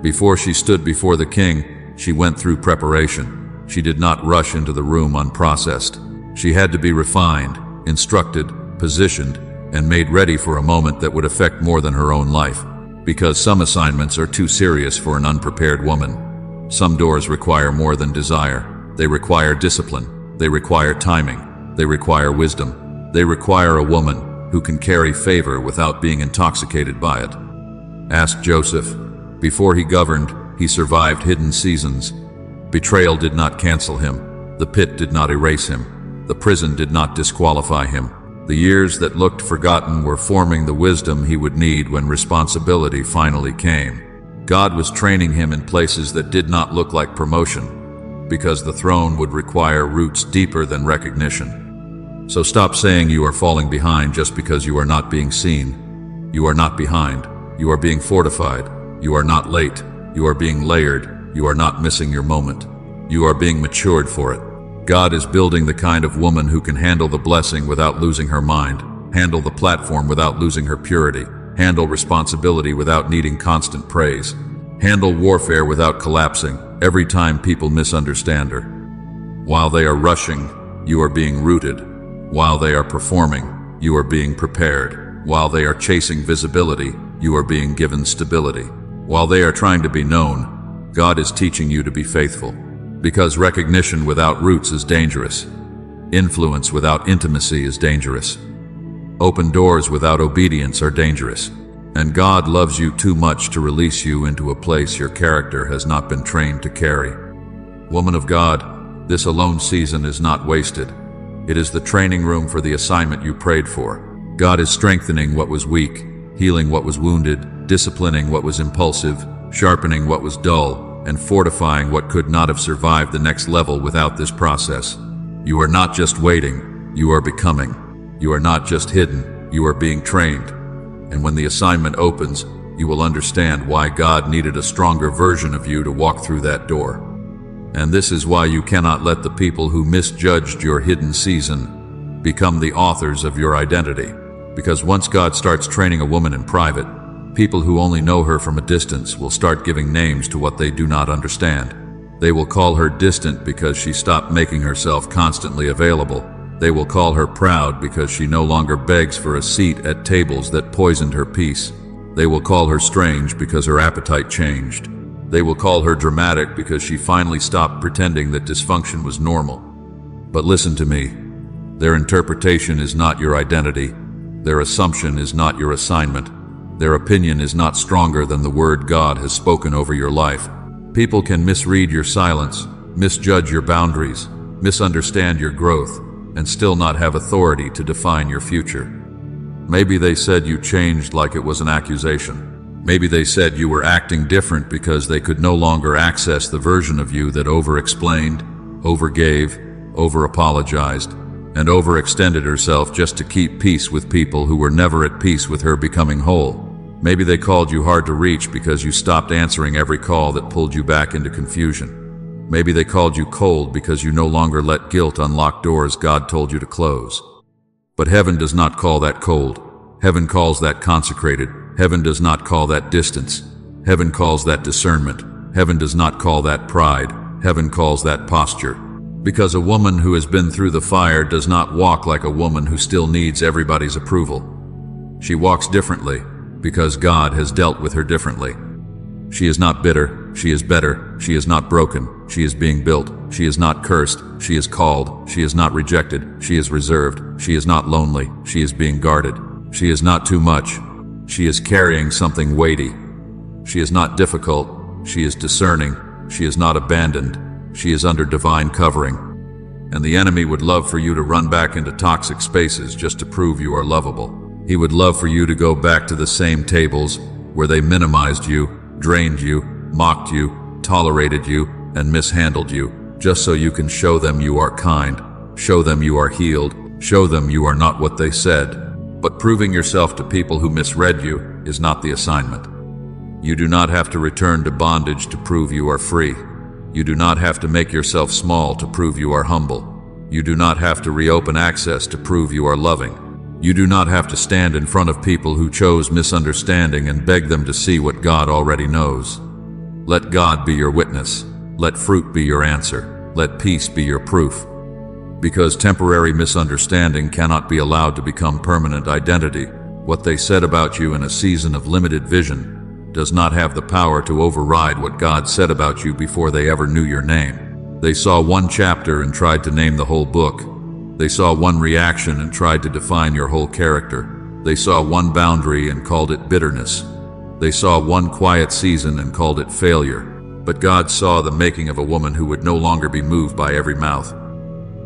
Before she stood before the king, she went through preparation. She did not rush into the room unprocessed. She had to be refined, instructed, positioned, and made ready for a moment that would affect more than her own life. Because some assignments are too serious for an unprepared woman. Some doors require more than desire. They require discipline. They require timing. They require wisdom. They require a woman who can carry favor without being intoxicated by it. Ask Joseph. Before he governed, he survived hidden seasons. Betrayal did not cancel him. The pit did not erase him. The prison did not disqualify him. The years that looked forgotten were forming the wisdom he would need when responsibility finally came. God was training him in places that did not look like promotion, because the throne would require roots deeper than recognition. So stop saying you are falling behind just because you are not being seen. You are not behind. You are being fortified. You are not late. You are being layered. You are not missing your moment. You are being matured for it. God is building the kind of woman who can handle the blessing without losing her mind, handle the platform without losing her purity, handle responsibility without needing constant praise, handle warfare without collapsing every time people misunderstand her. While they are rushing, you are being rooted. While they are performing, you are being prepared. While they are chasing visibility, you are being given stability. While they are trying to be known, God is teaching you to be faithful. Because recognition without roots is dangerous. Influence without intimacy is dangerous. Open doors without obedience are dangerous. And God loves you too much to release you into a place your character has not been trained to carry. Woman of God, this alone season is not wasted. It is the training room for the assignment you prayed for. God is strengthening what was weak, healing what was wounded, disciplining what was impulsive, sharpening what was dull, and fortifying what could not have survived the next level without this process. You are not just waiting, you are becoming. You are not just hidden, you are being trained. And when the assignment opens, you will understand why God needed a stronger version of you to walk through that door. And this is why you cannot let the people who misjudged your hidden season become the authors of your identity. Because once God starts training a woman in private, people who only know her from a distance will start giving names to what they do not understand. They will call her distant because she stopped making herself constantly available. They will call her proud because she no longer begs for a seat at tables that poisoned her peace. They will call her strange because her appetite changed. They will call her dramatic because she finally stopped pretending that dysfunction was normal. But listen to me. Their interpretation is not your identity. Their assumption is not your assignment. Their opinion is not stronger than the word God has spoken over your life. People can misread your silence, misjudge your boundaries, misunderstand your growth, and still not have authority to define your future. Maybe they said you changed like it was an accusation. Maybe they said you were acting different because they could no longer access the version of you that over-explained, over-gave, over-apologized, and overextended herself just to keep peace with people who were never at peace with her becoming whole. Maybe they called you hard to reach because you stopped answering every call that pulled you back into confusion. Maybe they called you cold because you no longer let guilt unlock doors God told you to close. But heaven does not call that cold. Heaven calls that consecrated. Heaven does not call that distance. Heaven calls that discernment. Heaven does not call that pride. Heaven calls that posture. Because a woman who has been through the fire does not walk like a woman who still needs everybody's approval. She walks differently because God has dealt with her differently. She is not bitter, she is better. She is not broken, she is being built. She is not cursed, she is called. She is not rejected, she is reserved. She is not lonely, she is being guarded. She is not too much, she is carrying something weighty. She is not difficult, she is discerning. She is not abandoned, she is under divine covering. And the enemy would love for you to run back into toxic spaces just to prove you are lovable. He would love for you to go back to the same tables where they minimized you, drained you, mocked you, tolerated you, and mishandled you. just so you can show them you are kind, show them you are healed, show them you are not what they said. But proving yourself to people who misread you is not the assignment. You do not have to return to bondage to prove you are free. You do not have to make yourself small to prove you are humble. You do not have to reopen access to prove you are loving. You do not have to stand in front of people who chose misunderstanding and beg them to see what God already knows. Let God be your witness. Let fruit be your answer. Let peace be your proof. Because temporary misunderstanding cannot be allowed to become permanent identity, what they said about you in a season of limited vision does not have the power to override what God said about you before they ever knew your name. They saw one chapter and tried to name the whole book. They saw one reaction and tried to define your whole character. They saw one boundary and called it bitterness. They saw one quiet season and called it failure. But God saw the making of a woman who would no longer be moved by every mouth.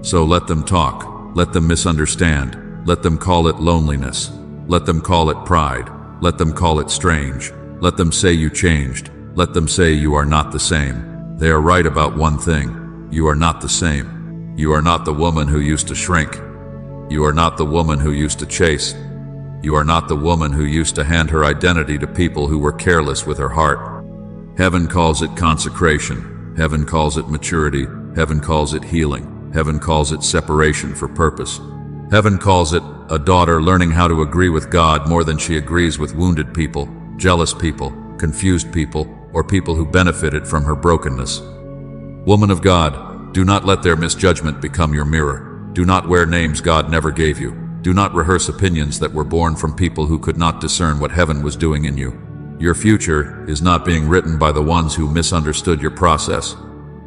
So let them talk. Let them misunderstand. Let them call it loneliness. Let them call it pride. Let them call it strange. Let them say you changed. Let them say you are not the same. They are right about one thing. You are not the same. You are not the woman who used to shrink. You are not the woman who used to chase. You are not the woman who used to hand her identity to people who were careless with her heart. Heaven calls it consecration. Heaven calls it maturity. Heaven calls it healing. Heaven calls it separation for purpose. Heaven calls it a daughter learning how to agree with God more than she agrees with wounded people, jealous people, confused people, or people who benefited from her brokenness. Woman of God, do not let their misjudgment become your mirror. Do not wear names God never gave you. Do not rehearse opinions that were born from people who could not discern what heaven was doing in you. Your future is not being written by the ones who misunderstood your process.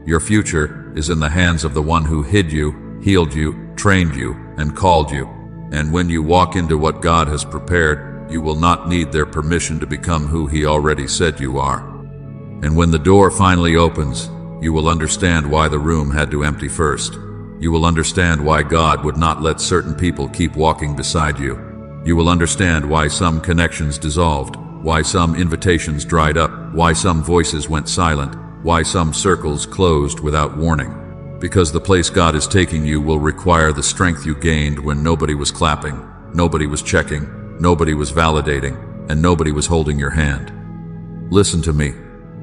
Your future is in the hands of the one who hid you, healed you, trained you, and called you. And when you walk into what God has prepared, you will not need their permission to become who He already said you are. And when the door finally opens, you will understand why the room had to empty first. You will understand why God would not let certain people keep walking beside you. You will understand why some connections dissolved, why some invitations dried up, why some voices went silent, why some circles closed without warning. Because the place God is taking you will require the strength you gained when nobody was clapping, nobody was checking, nobody was validating, and nobody was holding your hand. Listen to me.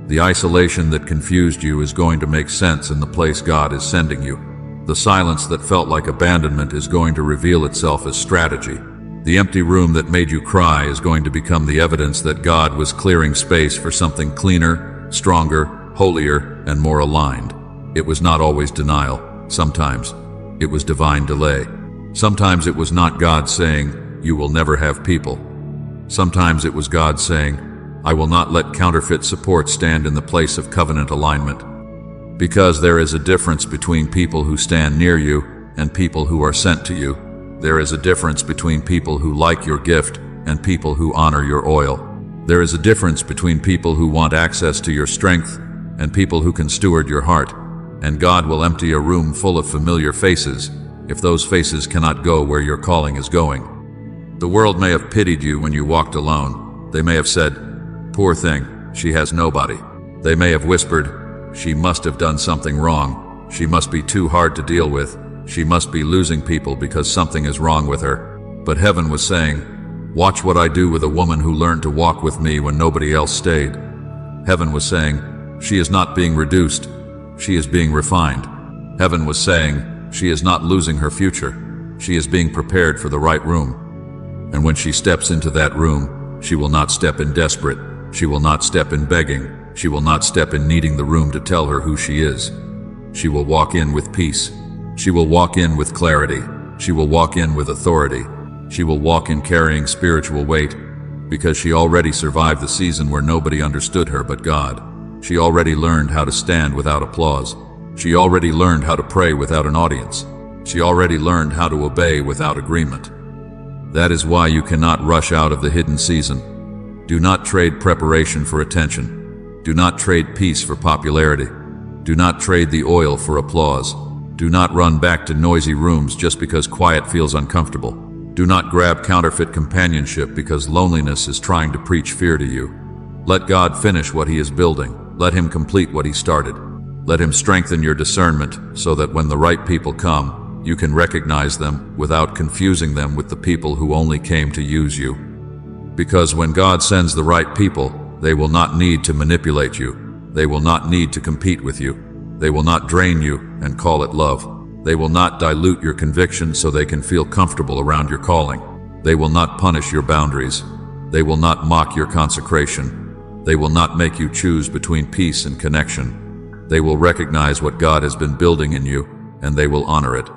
The isolation that confused you is going to make sense in the place God is sending you. The silence that felt like abandonment is going to reveal itself as strategy. The empty room that made you cry is going to become the evidence that God was clearing space for something cleaner, stronger, holier, and more aligned. It was not always denial. Sometimes it was divine delay. Sometimes it was not God saying, "You will never have people." Sometimes it was God saying, "I will not let counterfeit support stand in the place of covenant alignment." Because there is a difference between people who stand near you and people who are sent to you. There is a difference between people who like your gift and people who honor your oil. There is a difference between people who want access to your strength and people who can steward your heart. And God will empty a room full of familiar faces if those faces cannot go where your calling is going. The world may have pitied you when you walked alone. They may have said, "Poor thing, she has nobody." They may have whispered, "She must have done something wrong. She must be too hard to deal with. She must be losing people because something is wrong with her." But heaven was saying, "Watch what I do with a woman who learned to walk with me when nobody else stayed." Heaven was saying, "She is not being reduced. She is being refined." Heaven was saying, "She is not losing her future. She is being prepared for the right room." And when she steps into that room, she will not step in desperate. She will not step in begging. She will not step in needing the room to tell her who she is. She will walk in with peace. She will walk in with clarity. She will walk in with authority. She will walk in carrying spiritual weight, because she already survived the season where nobody understood her but God. She already learned how to stand without applause. She already learned how to pray without an audience. She already learned how to obey without agreement. That is why you cannot rush out of the hidden season. Do not trade preparation for attention. Do not trade peace for popularity. Do not trade the oil for applause. Do not run back to noisy rooms just because quiet feels uncomfortable. Do not grab counterfeit companionship because loneliness is trying to preach fear to you. Let God finish what He is building. Let Him complete what He started. Let Him strengthen your discernment so that when the right people come, you can recognize them without confusing them with the people who only came to use you. Because when God sends the right people, they will not need to manipulate you. They will not need to compete with you. They will not drain you and call it love. They will not dilute your conviction so they can feel comfortable around your calling. They will not punish your boundaries. They will not mock your consecration. They will not make you choose between peace and connection. They will recognize what God has been building in you, and they will honor it.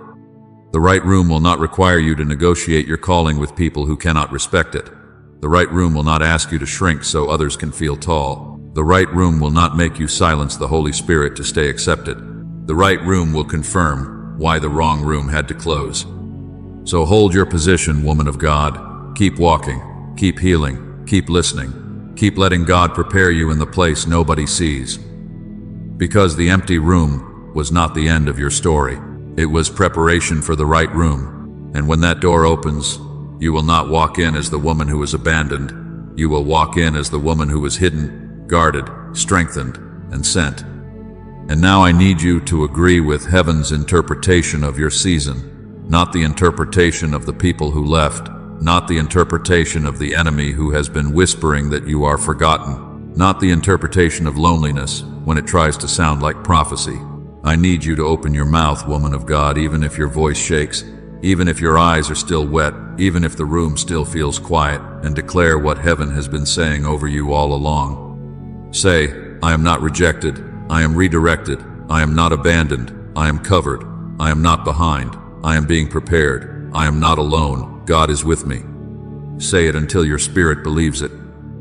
The right room will not require you to negotiate your calling with people who cannot respect it. The right room will not ask you to shrink so others can feel tall. The right room will not make you silence the Holy Spirit to stay accepted. The right room will confirm why the wrong room had to close. So hold your position, woman of God. Keep walking, keep healing, keep listening. Keep letting God prepare you in the place nobody sees. Because the empty room was not the end of your story. It was preparation for the right room. And when that door opens, you will not walk in as the woman who was abandoned. You will walk in as the woman who was hidden, guarded, strengthened, and sent. And now I need you to agree with heaven's interpretation of your season, not the interpretation of the people who left, not the interpretation of the enemy who has been whispering that you are forgotten, not the interpretation of loneliness when it tries to sound like prophecy. I need you to open your mouth, woman of God, even if your voice shakes, even if your eyes are still wet, even if the room still feels quiet, and declare what heaven has been saying over you all along. Say, I am not rejected, I am redirected, I am not abandoned, I am covered, I am not behind, I am being prepared, I am not alone, God is with me. Say it until your spirit believes it.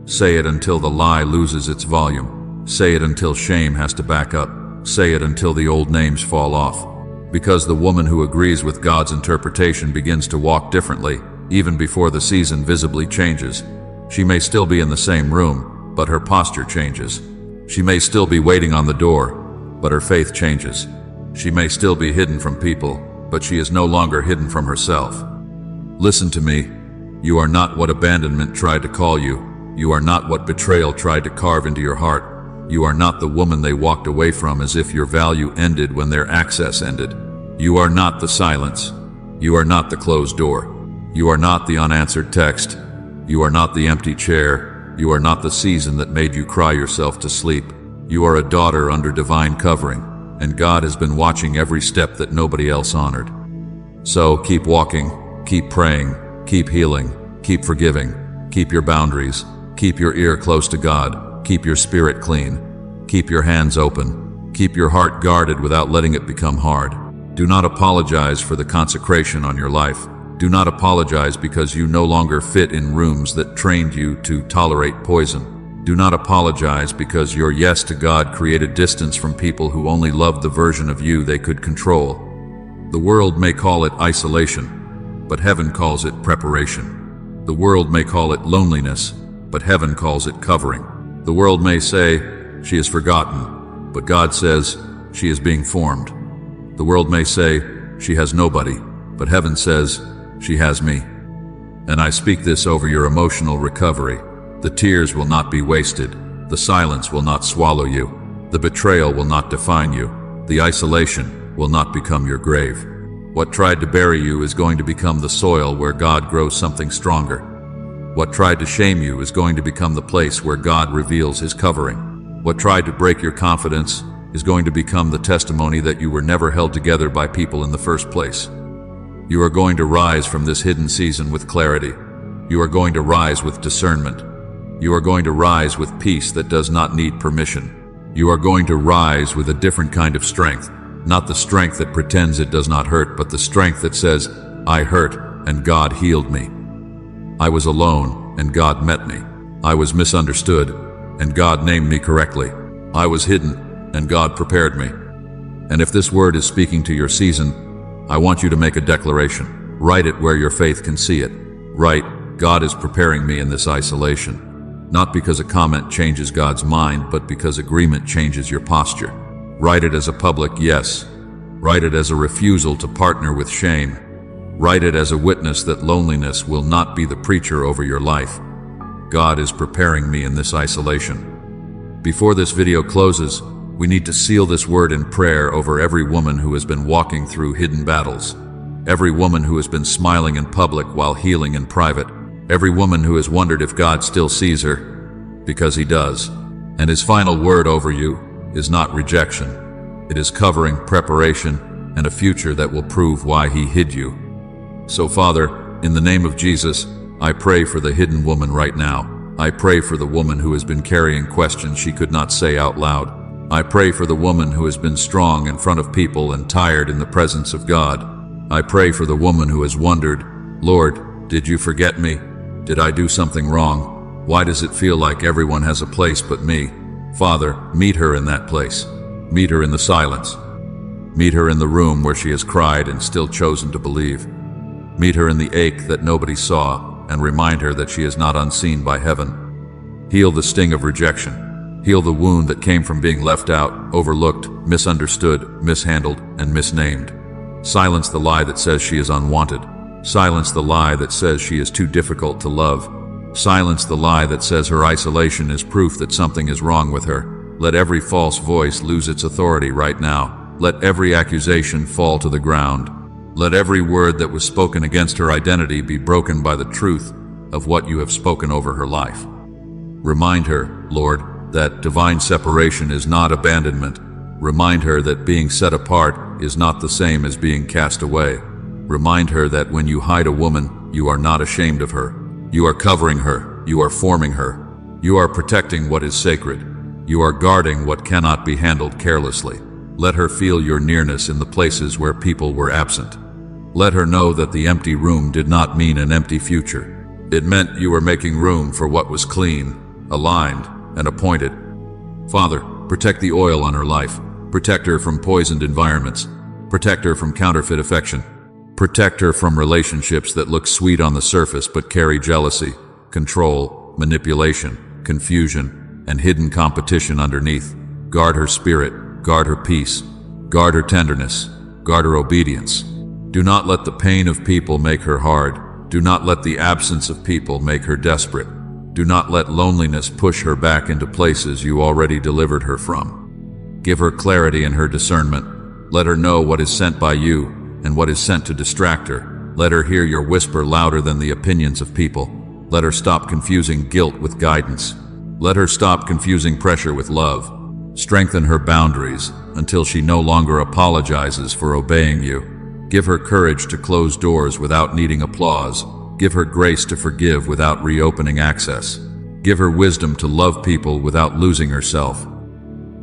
Say it until the lie loses its volume. Say it until shame has to back up. Say it until the old names fall off. Because the woman who agrees with God's interpretation begins to walk differently, even before the season visibly changes. She may still be in the same room, but her posture changes. She may still be waiting on the door, but her faith changes. She may still be hidden from people, but she is no longer hidden from herself. Listen to me. You are not what abandonment tried to call you. You are not what betrayal tried to carve into your heart. You are not the woman they walked away from as if your value ended when their access ended. You are not the silence. You are not the closed door. You are not the unanswered text. You are not the empty chair. You are not the season that made you cry yourself to sleep. You are a daughter under divine covering, and God has been watching every step that nobody else honored. So keep walking, keep praying, keep healing, keep forgiving, keep your boundaries, keep your ear close to God. Keep your spirit clean. Keep your hands open. Keep your heart guarded without letting it become hard. Do not apologize for the consecration on your life. Do not apologize because you no longer fit in rooms that trained you to tolerate poison. Do not apologize because your yes to God created distance from people who only loved the version of you they could control. The world may call it isolation, but heaven calls it preparation. The world may call it loneliness, but heaven calls it covering. The world may say, she is forgotten, but God says, she is being formed. The world may say, she has nobody, but heaven says, she has me. And I speak this over your emotional recovery. The tears will not be wasted. The silence will not swallow you. The betrayal will not define you. The isolation will not become your grave. What tried to bury you is going to become the soil where God grows something stronger. What tried to shame you is going to become the place where God reveals His covering. What tried to break your confidence is going to become the testimony that you were never held together by people in the first place. You are going to rise from this hidden season with clarity. You are going to rise with discernment. You are going to rise with peace that does not need permission. You are going to rise with a different kind of strength, not the strength that pretends it does not hurt, but the strength that says, I hurt and God healed me. I was alone, and God met me. I was misunderstood, and God named me correctly. I was hidden, and God prepared me. And if this word is speaking to your season, I want you to make a declaration. Write it where your faith can see it. Write, God is preparing me in this isolation. Not because a comment changes God's mind, but because agreement changes your posture. Write it as a public yes. Write it as a refusal to partner with shame. Write it as a witness that loneliness will not be the preacher over your life. God is preparing me in this isolation. Before this video closes, We need to seal this word in prayer over every woman who has been walking through hidden battles. Every woman who has been smiling in public while healing in private. Every woman who has wondered if God still sees her, because He does. And His final word over you is not rejection. It is covering, preparation, and a future that will prove why He hid you. So Father, in the name of Jesus, I pray for the hidden woman right now. I pray for the woman who has been carrying questions she could not say out loud. I pray for the woman who has been strong in front of people and tired in the presence of God. I pray for the woman who has wondered, Lord, did you forget me? Did I do something wrong? Why does it feel like everyone has a place but me? Father, meet her in that place. Meet her in the silence. Meet her in the room where she has cried and still chosen to believe. Meet her in the ache that nobody saw and remind her that she is not unseen by heaven. Heal the sting of rejection. Heal the wound that came from being left out, overlooked, misunderstood, mishandled, and misnamed. Silence the lie that says she is unwanted. Silence the lie that says she is too difficult to love. Silence the lie that says her isolation is proof that something is wrong with her. Let every false voice lose its authority right now. Let every accusation fall to the ground. Let every word that was spoken against her identity be broken by the truth of what you have spoken over her life. Remind her, Lord, that divine separation is not abandonment. Remind her that being set apart is not the same as being cast away. Remind her that when you hide a woman, you are not ashamed of her. You are covering her. You are forming her. You are protecting what is sacred. You are guarding what cannot be handled carelessly. Let her feel your nearness in the places where people were absent. Let her know that the empty room did not mean an empty future. It meant you were making room for what was clean, aligned, and appointed. Father, protect the oil on her life. Protect her from poisoned environments. Protect her from counterfeit affection. Protect her from relationships that look sweet on the surface but carry jealousy, control, manipulation, confusion, and hidden competition underneath. Guard her spirit, guard her peace, guard her tenderness, guard her obedience. Do not let the pain of people make her hard. Do not let the absence of people make her desperate. Do not let loneliness push her back into places you already delivered her from. Give her clarity in her discernment. Let her know what is sent by you and what is sent to distract her. Let her hear your whisper louder than the opinions of people. Let her stop confusing guilt with guidance. Let her stop confusing pressure with love. Strengthen her boundaries until she no longer apologizes for obeying you. Give her courage to close doors without needing applause. Give her grace to forgive without reopening access. Give her wisdom to love people without losing herself.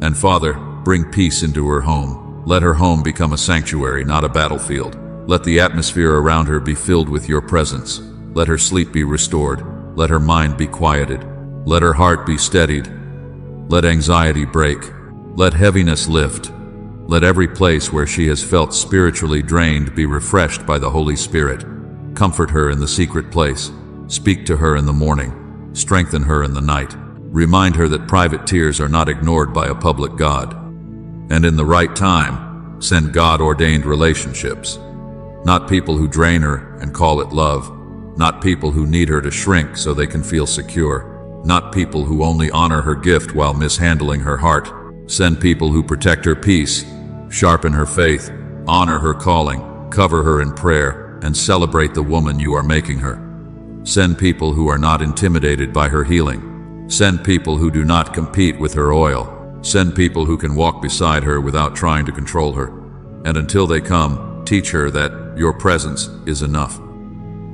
And Father, bring peace into her home. Let her home become a sanctuary, not a battlefield. Let the atmosphere around her be filled with your presence. Let her sleep be restored. Let her mind be quieted. Let her heart be steadied. Let anxiety break. Let heaviness lift. Let every place where she has felt spiritually drained be refreshed by the Holy Spirit. Comfort her in the secret place. Speak to her in the morning. Strengthen her in the night. Remind her that private tears are not ignored by a public God. And in the right time, send God-ordained relationships. Not people who drain her and call it love. Not people who need her to shrink so they can feel secure. Not people who only honor her gift while mishandling her heart. Send people who protect her peace, sharpen her faith, honor her calling, cover her in prayer, and celebrate the woman you are making her. Send people who are not intimidated by her healing. Send people who do not compete with her oil. Send people who can walk beside her without trying to control her. And until they come, teach her that your presence is enough.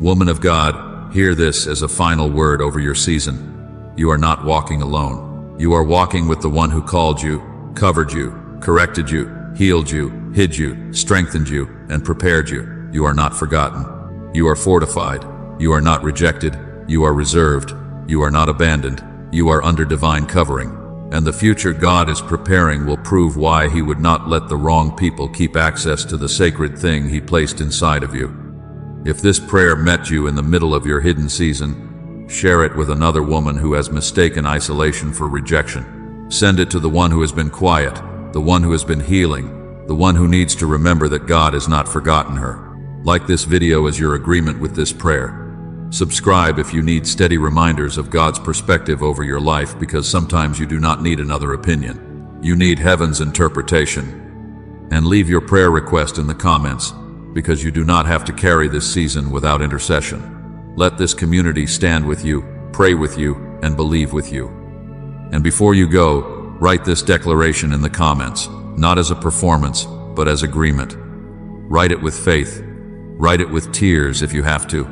Woman of God, hear this as a final word over your season. You are not walking alone. You are walking with the one who called you, covered you, corrected you, healed you, hid you, strengthened you, and prepared you. You are not forgotten. You are fortified. You are not rejected. You are reserved. You are not abandoned. You are under divine covering. And the future God is preparing will prove why He would not let the wrong people keep access to the sacred thing He placed inside of you. If this prayer met you in the middle of your hidden season, share it with another woman who has mistaken isolation for rejection. Send it to the one who has been quiet, the one who has been healing, the one who needs to remember that God has not forgotten her. Like this video as your agreement with this prayer. Subscribe if you need steady reminders of God's perspective over your life, because sometimes you do not need another opinion. You need heaven's interpretation. And leave your prayer request in the comments, because you do not have to carry this season without intercession. Let this community stand with you, pray with you, and believe with you. And before you go, write this declaration in the comments, not as a performance, but as agreement. Write it with faith. Write it with tears if you have to.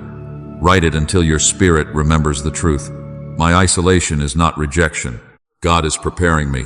Write it until your spirit remembers the truth. My isolation is not rejection. God is preparing me.